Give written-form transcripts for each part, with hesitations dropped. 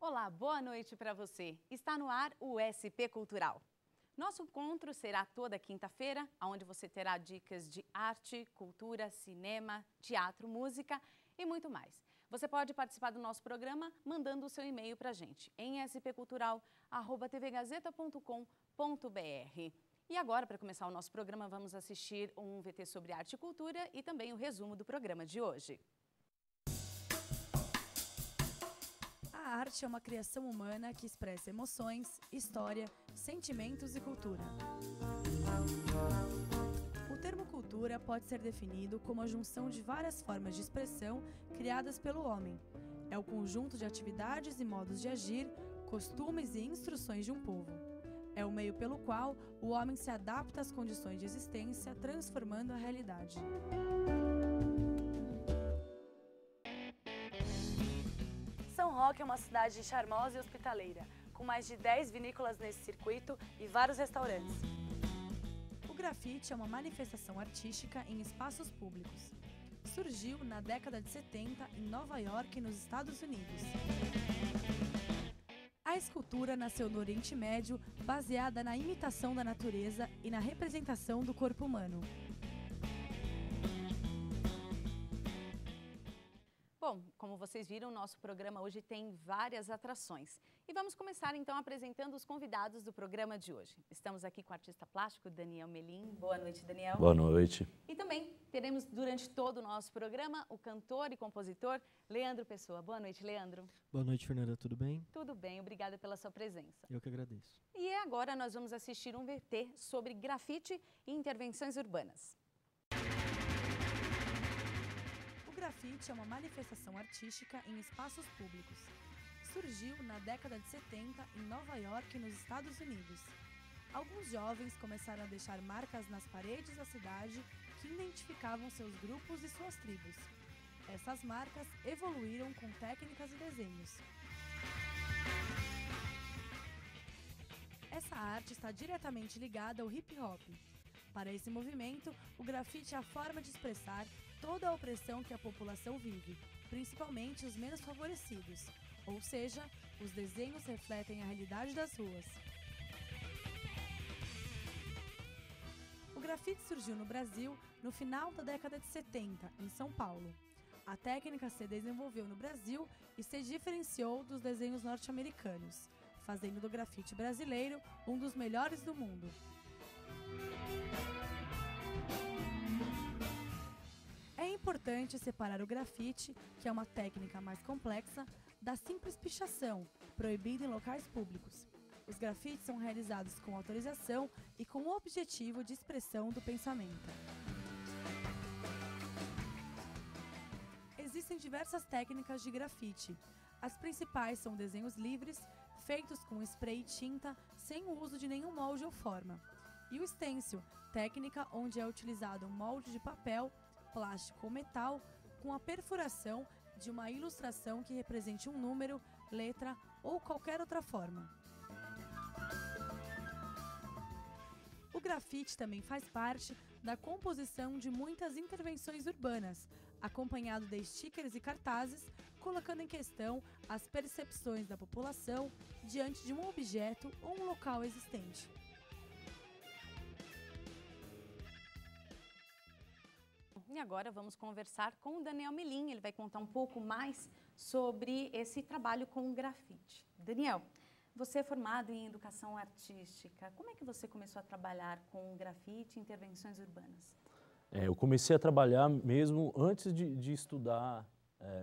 Olá, boa noite para você. Está no ar o SP Cultural. Nosso encontro será toda quinta-feira, onde você terá dicas de arte, cultura, cinema, teatro, música e muito mais. Você pode participar do nosso programa mandando o seu e-mail para a gente em spcultural@tvgazeta.com.br. E agora, para começar o nosso programa, vamos assistir um VT sobre arte e cultura e também o resumo do programa de hoje. A arte é uma criação humana que expressa emoções, história, sentimentos e cultura. O termo cultura pode ser definido como a junção de várias formas de expressão criadas pelo homem. É o conjunto de atividades e modos de agir, costumes e instruções de um povo. É o meio pelo qual o homem se adapta às condições de existência, transformando a realidade. São Roque é uma cidade charmosa e hospitaleira, com mais de 10 vinícolas nesse circuito e vários restaurantes. O grafite é uma manifestação artística em espaços públicos. Surgiu na década de 70 em Nova York, nos Estados Unidos. A escultura nasceu no Oriente Médio, baseada na imitação da natureza e na representação do corpo humano. Bom, como vocês viram, nosso programa hoje tem várias atrações. E vamos começar então apresentando os convidados do programa de hoje. Estamos aqui com o artista plástico Daniel Melim. Boa noite, Daniel. Boa noite. E também teremos durante todo o nosso programa o cantor e compositor Leandro Pessoa. Boa noite, Leandro. Boa noite, Fernanda. Tudo bem? Tudo bem, obrigada pela sua presença. Eu que agradeço. E agora nós vamos assistir um VT sobre grafite e intervenções urbanas. O grafite é uma manifestação artística em espaços públicos. Surgiu na década de 70 em Nova York, nos Estados Unidos. Alguns jovens começaram a deixar marcas nas paredes da cidade que identificavam seus grupos e suas tribos. Essas marcas evoluíram com técnicas e desenhos. Essa arte está diretamente ligada ao hip hop. Para esse movimento, o grafite é a forma de expressar toda a opressão que a população vive, principalmente os menos favorecidos, ou seja, os desenhos refletem a realidade das ruas. O grafite surgiu no Brasil no final da década de 70, em São Paulo. A técnica se desenvolveu no Brasil e se diferenciou dos desenhos norte-americanos, fazendo do grafite brasileiro um dos melhores do mundo. É importante separar o grafite, que é uma técnica mais complexa, da simples pichação, proibida em locais públicos. Os grafites são realizados com autorização e com o objetivo de expressão do pensamento. Existem diversas técnicas de grafite. As principais são desenhos livres, feitos com spray e tinta, sem o uso de nenhum molde ou forma. E o stencil, técnica onde é utilizado um molde de papel, plástico ou metal, com a perfuração de uma ilustração que represente um número, letra ou qualquer outra forma. O grafite também faz parte da composição de muitas intervenções urbanas, acompanhado de stickers e cartazes, colocando em questão as percepções da população diante de um objeto ou um local existente. E agora vamos conversar com o Daniel Melim. Ele vai contar um pouco mais sobre esse trabalho com o grafite. Daniel, você é formado em educação artística. Como é que você começou a trabalhar com grafite e intervenções urbanas? Eu comecei a trabalhar mesmo antes de estudar,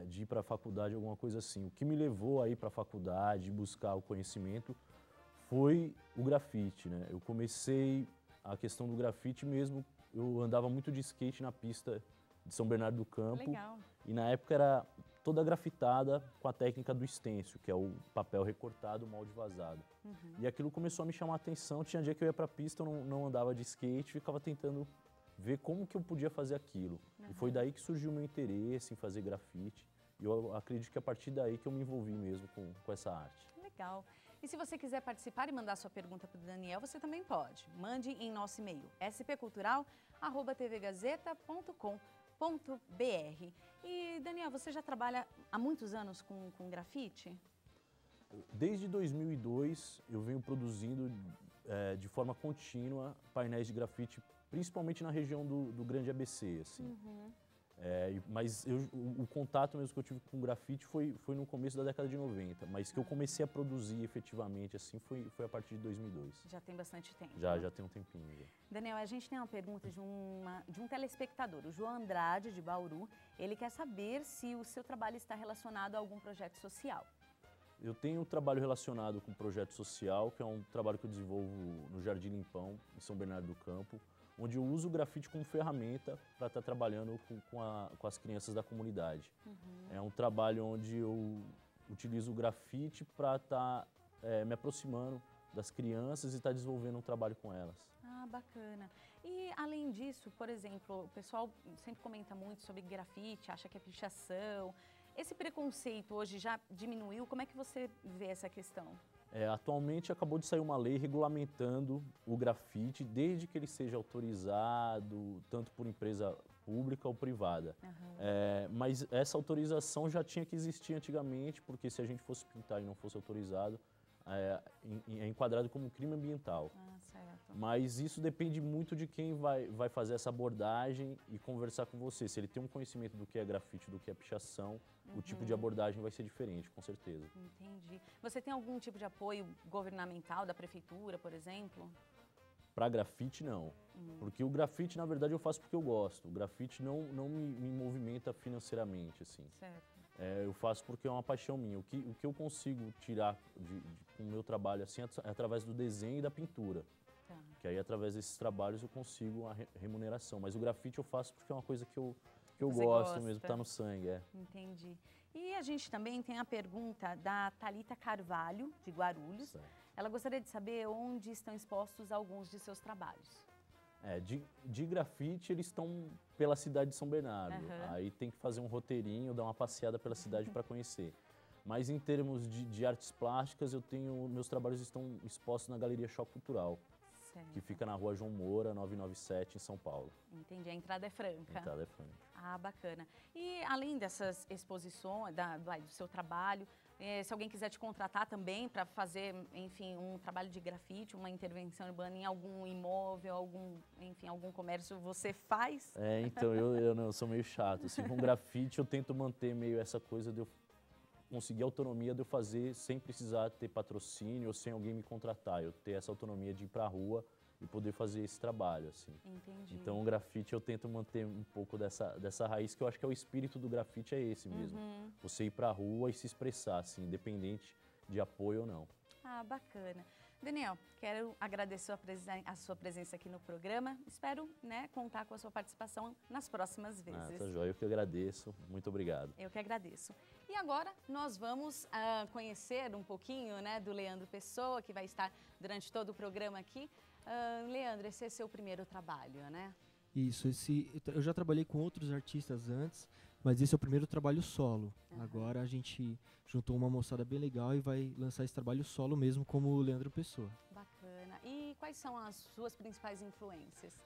de ir para a faculdade, alguma coisa assim. O que me levou a ir para a faculdade, buscar o conhecimento, foi o grafite, né? Eu comecei a questão do grafite mesmo. Eu andava muito de skate na pista de São Bernardo do Campo. Legal. E na época era toda grafitada com a técnica do stencil, que é o papel recortado, molde vazado. E aquilo começou a me chamar a atenção. Tinha dia que eu ia para a pista, eu não andava de skate, ficava tentando ver como que eu podia fazer aquilo. E foi daí que surgiu o meu interesse em fazer grafite. E eu acredito que a partir daí que eu me envolvi mesmo com essa arte. Legal. E se você quiser participar e mandar sua pergunta para o Daniel, você também pode. Mande em nosso e-mail, spcultural@tvgazeta.com.br. E, Daniel, você já trabalha há muitos anos com grafite? Desde 2002, eu venho produzindo de forma contínua painéis de grafite, principalmente na região do Grande ABC, assim. Mas o contato mesmo que eu tive com grafite foi no começo da década de 90, mas que eu comecei a produzir efetivamente assim foi a partir de 2002. Já tem bastante tempo. Já tem um tempinho. Já. Daniel, a gente tem uma pergunta de um telespectador, o João Andrade, de Bauru. Ele quer saber se o seu trabalho está relacionado a algum projeto social. Eu tenho um trabalho relacionado com o projeto social, que é um trabalho que eu desenvolvo no Jardim Limpão, em São Bernardo do Campo, onde eu uso o grafite como ferramenta para estar trabalhando com as crianças da comunidade. É um trabalho onde eu utilizo o grafite para estar me aproximando das crianças e estar desenvolvendo um trabalho com elas. Ah, bacana. E além disso, por exemplo, o pessoal sempre comenta muito sobre grafite, acha que é pichação. Esse preconceito hoje já diminuiu? Como é que você vê essa questão? Atualmente acabou de sair uma lei regulamentando o grafite, desde que ele seja autorizado, tanto por empresa pública ou privada. Mas essa autorização já tinha que existir antigamente, porque se a gente fosse pintar e não fosse autorizado, é enquadrado como crime ambiental. Certo. Mas isso depende muito de quem vai fazer essa abordagem e conversar com você. Se ele tem um conhecimento do que é grafite, do que é pichação, o tipo de abordagem vai ser diferente, com certeza. Entendi. Você tem algum tipo de apoio governamental, da prefeitura, por exemplo? Para grafite, não. Porque o grafite, na verdade, eu faço porque eu gosto. O grafite não me movimenta financeiramente, assim. Certo. Eu faço porque é uma paixão minha. O que eu consigo tirar com o meu trabalho assim, é através do desenho e da pintura. Tá. Que aí, através desses trabalhos, eu consigo a remuneração. Mas o grafite eu faço porque é uma coisa que eu Você gosto gosta. mesmo, tá no sangue. Entendi. E a gente também tem a pergunta da Thalita Carvalho, de Guarulhos. Certo. Ela gostaria de saber onde estão expostos alguns de seus trabalhos. De grafite, eles estão pela cidade de São Bernardo. Aí tem que fazer um roteirinho, dar uma passeada pela cidade para conhecer. Mas em termos de artes plásticas, meus trabalhos estão expostos na Galeria Choque Cultural, Certo. que fica na Rua João Moura, 997, em São Paulo. Entendi. A entrada é franca. A entrada é franca. Ah, bacana. E além dessas exposições, do seu trabalho, se alguém quiser te contratar também para fazer, enfim, um trabalho de grafite, uma intervenção urbana em algum imóvel, algum comércio, você faz? Então, eu sou meio chato. Assim, com grafite, eu tento manter meio essa coisa de eu conseguir a autonomia de eu fazer sem precisar ter patrocínio ou sem alguém me contratar. Eu ter essa autonomia de ir para a rua e poder fazer esse trabalho, assim. Entendi. Então, o grafite eu tento manter um pouco dessa raiz, que eu acho que é o espírito do grafite, é esse mesmo. Você ir para a rua e se expressar, assim, independente de apoio ou não. Ah, bacana. Daniel, quero agradecer a sua presença aqui no programa. Espero, contar com a sua participação nas próximas vezes. Tá joia, eu que agradeço. Muito obrigado. Eu que agradeço. E agora nós vamos conhecer um pouquinho, do Leandro Pessoa, que vai estar durante todo o programa aqui. Leandro, esse é seu primeiro trabalho, né? Isso, eu já trabalhei com outros artistas antes, mas esse é o primeiro trabalho solo. Agora a gente juntou uma moçada bem legal e vai lançar esse trabalho solo mesmo como o Leandro Pessoa. Bacana. E quais são as suas principais influências?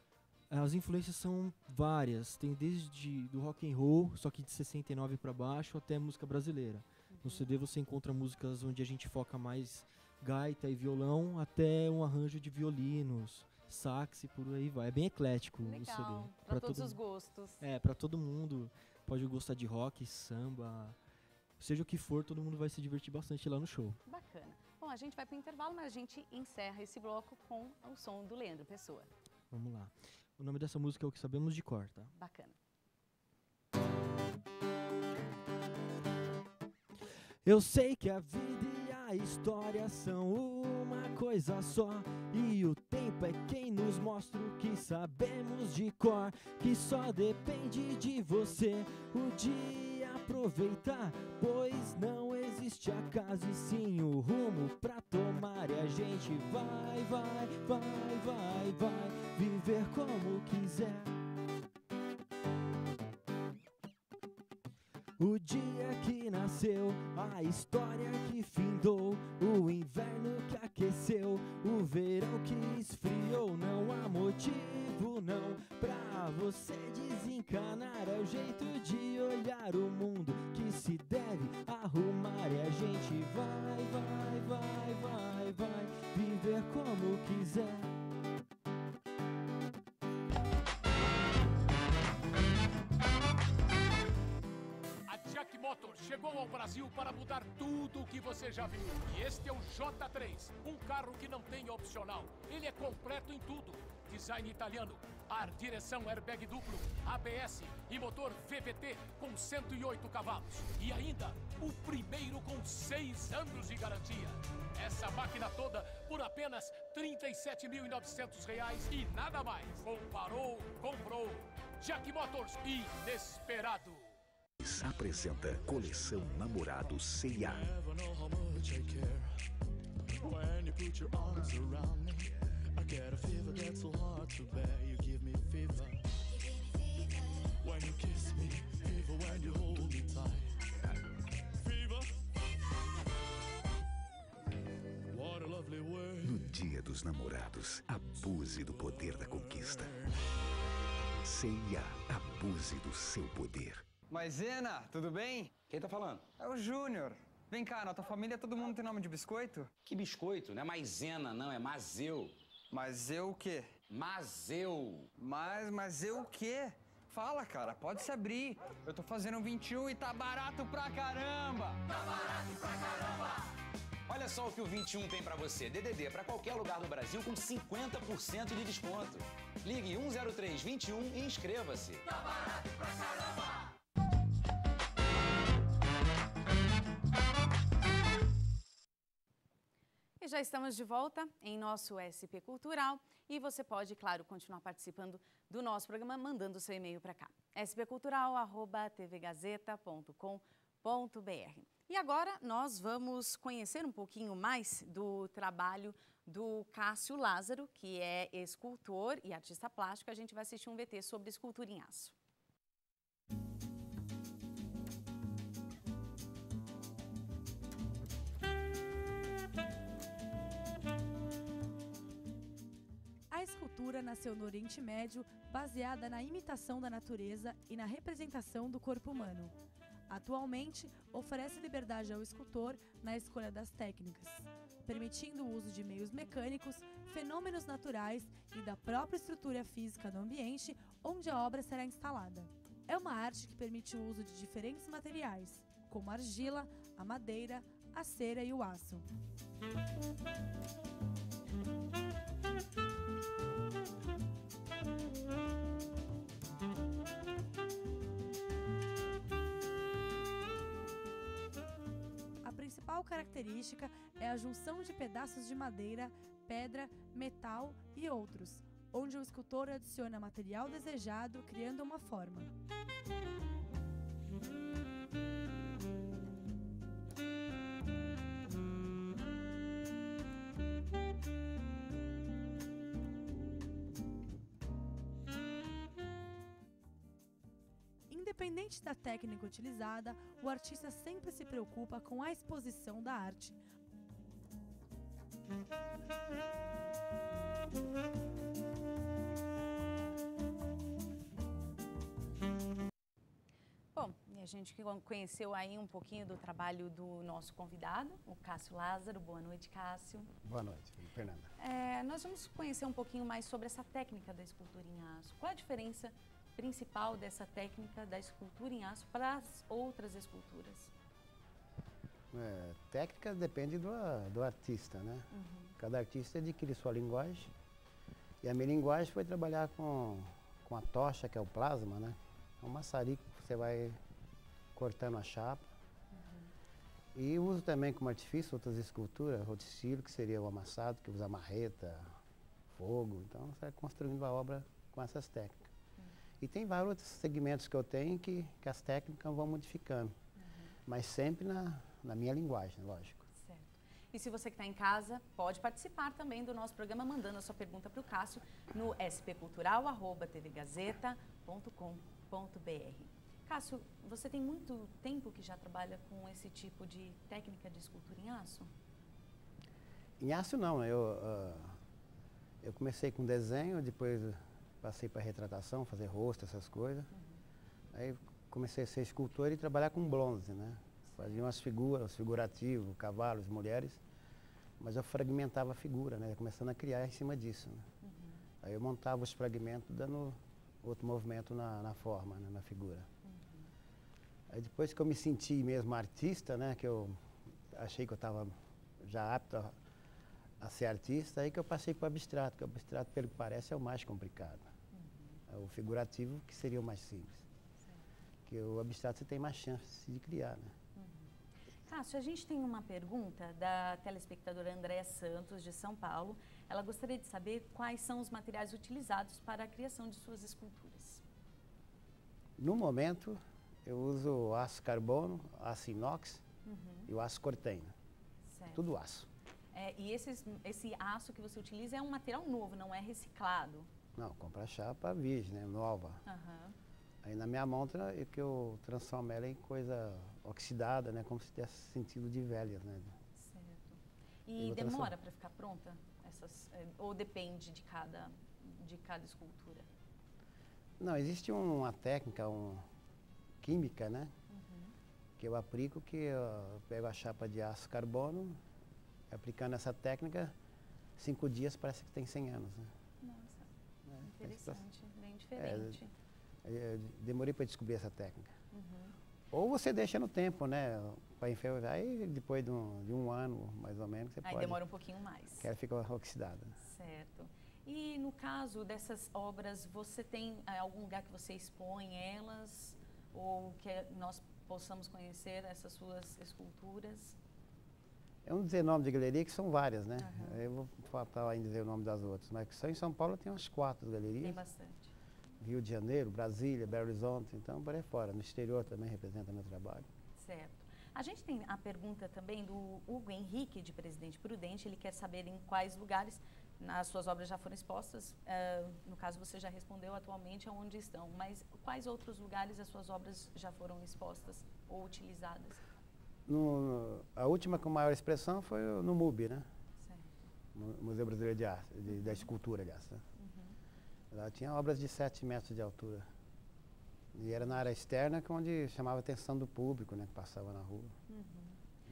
As influências são várias, tem desde do rock and roll, só que de 69 para baixo, até música brasileira. No CD você encontra músicas onde a gente foca mais gaita e violão, até um arranjo de violinos, sax e por aí vai. É bem eclético o CD. Legal, para todos os gostos. Para todo mundo. Pode gostar de rock, samba, seja o que for, todo mundo vai se divertir bastante lá no show. Bacana. Bom, a gente vai para o intervalo, mas a gente encerra esse bloco com o som do Leandro Pessoa. Vamos lá. O nome dessa música é O Que Sabemos de Cor, tá? Bacana. Eu sei que a vida e a história são uma coisa só, e o tempo é quem nos mostra o que sabemos de cor, que só depende de você o dia aproveitar, pois não existe acaso e sim o rumo pra tomar, e a gente vai viver como quiser. O dia que nasceu, a história que findou, o inverno que aqueceu, o verão que esfriou. Não há motivo não pra você desencanar, é o jeito de olhar o mundo que se deve arrumar. E a gente vai, vai, vai, vai, vai viver como quiser. Jack Motors chegou ao Brasil para mudar tudo o que você já viu. E este é o J3, um carro que não tem opcional. Ele é completo em tudo. Design italiano, ar, direção, airbag duplo, ABS e motor VVT com 108 cavalos. E ainda, o primeiro com 6 anos de garantia. Essa máquina toda por apenas R$ 37.900 e nada mais. Comparou, comprou. Jack Motors, inesperado. Apresenta Coleção Namorado C&A. No Dia dos Namorados, abuse do poder da conquista. C&A, abuse do seu poder. Maisena, tudo bem? Quem tá falando? É o Júnior. Vem cá, na tua família todo mundo tem nome de biscoito? Que biscoito? Não é maisena, não, é Mazeu. Mas eu o quê? Mazeu. Mas eu o quê? Fala, cara, pode se abrir. Eu tô fazendo 21 e tá barato pra caramba! Tá barato pra caramba! Olha só o que o 21 tem pra você. DDD pra qualquer lugar do Brasil com 50% de desconto. Ligue 10321 e inscreva-se. Tá barato pra caramba! E já estamos de volta em nosso SP Cultural e você pode, claro, continuar participando do nosso programa mandando seu e-mail para cá, spcultural@tvgazeta.com.br. E agora nós vamos conhecer um pouquinho mais do trabalho do Cássio Lázaro, que é escultor e artista plástico. A gente vai assistir um VT sobre escultura em aço. A escultura nasceu no Oriente Médio, baseada na imitação da natureza e na representação do corpo humano. Atualmente, oferece liberdade ao escultor na escolha das técnicas, permitindo o uso de meios mecânicos, fenômenos naturais e da própria estrutura física do ambiente onde a obra será instalada. É uma arte que permite o uso de diferentes materiais, como a argila, a madeira, a cera e o aço. A principal característica é a junção de pedaços de madeira, pedra, metal e outros, onde o escultor adiciona material desejado, criando uma forma. Independente da técnica utilizada, o artista sempre se preocupa com a exposição da arte. Bom, e a gente conheceu aí um pouquinho do trabalho do nosso convidado, o Cássio Lázaro. Boa noite, Cássio. Boa noite, Fernanda. Nós vamos conhecer um pouquinho mais sobre essa técnica da escultura em aço. Qual a diferença principal dessa técnica da escultura em aço para as outras esculturas? Técnica depende do artista, né? Cada artista adquire sua linguagem. E a minha linguagem foi trabalhar com a tocha, que é o plasma, né? É um maçarico que você vai cortando a chapa. E uso também como artifício outras esculturas, outro estilo, que seria o amassado, que usa marreta, fogo. Então você vai construindo a obra com essas técnicas. E tem vários outros segmentos que eu tenho que as técnicas vão modificando. Mas sempre na minha linguagem, lógico. Certo. E se você que está em casa, pode participar também do nosso programa, mandando a sua pergunta para o Cássio no spcultural@tvgazeta.com.br. Cássio, você tem muito tempo que já trabalha com esse tipo de técnica de escultura em aço? Em aço não, eu comecei com desenho, depois passei para retratação, fazer rosto, essas coisas. Aí comecei a ser escultor e trabalhar com bronze, né? Fazia umas figuras, figurativo, cavalos, mulheres, mas eu fragmentava a figura, né? Começando a criar em cima disso, né? Aí eu montava os fragmentos dando outro movimento na forma, né? Na figura. Aí depois que eu me senti mesmo artista, né? Que eu achei que eu estava já apto a ser artista, aí que eu passei para o abstrato, que o abstrato, pelo que parece, é o mais complicado. É o figurativo que seria o mais simples. Porque o abstrato você tem mais chance de criar, né? Cássio, a gente tem uma pergunta da telespectadora Andréa Santos, de São Paulo. Ela gostaria de saber quais são os materiais utilizados para a criação de suas esculturas. No momento, eu uso aço carbono, aço inox e o aço cortena. Certo. Tudo aço. E esse aço que você utiliza é um material novo, não é reciclado? Não, compra chapa virgem, né? Nova. Aí na minha mão é que eu transformo ela em coisa oxidada, né? Como se tivesse sentido de velhas, né? Certo. E demora para ficar pronta? Ou depende de cada escultura? Não, existe uma técnica química, né? Que eu aplico, que eu pego a chapa de aço carbono, aplicando essa técnica, 5 dias parece que tem 100 anos, né? Nossa, interessante, bem diferente. Demorei para descobrir essa técnica. Ou você deixa no tempo, né? Para enferrujar, aí depois de um ano, mais ou menos, você pode... Aí demora um pouquinho mais. Que ela fica oxidada. Certo. E no caso dessas obras, você tem algum lugar que você expõe elas? Ou que nós possamos conhecer essas suas esculturas? Eu não dizer nome de galeria, que são várias, né? Eu vou faltar em dizer o nome das outras. Mas só em São Paulo tem umas 4 galerias. Tem bastante. Rio de Janeiro, Brasília, Belo Horizonte, então por aí fora. No exterior também representa meu trabalho. Certo. A gente tem a pergunta também do Hugo Henrique, de Presidente Prudente. Ele quer saber em quais lugares as suas obras já foram expostas. No caso, você já respondeu atualmente aonde estão. Mas quais outros lugares as suas obras já foram expostas ou utilizadas? A última com maior expressão foi no MUB, né? Certo. Museu Brasileiro de Arte, da Escultura, aliás. Né? Lá tinha obras de 7 metros de altura. E era na área externa, que onde chamava a atenção do público, né? Que passava na rua.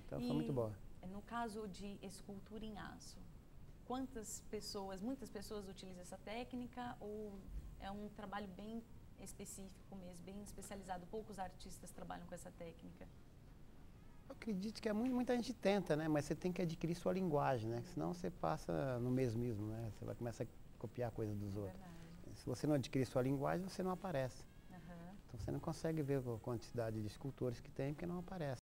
Então foi muito boa. No caso de escultura em aço, muitas pessoas utilizam essa técnica ou é um trabalho bem específico mesmo, bem especializado? Poucos artistas trabalham com essa técnica. Eu acredito que muita gente tenta, né? Mas você tem que adquirir sua linguagem, né? Senão você passa no mesmismo, né? Você vai começar a copiar coisas dos outros. Verdade. Se você não adquirir sua linguagem, você não aparece. Então você não consegue ver a quantidade de escultores que tem, porque não aparece.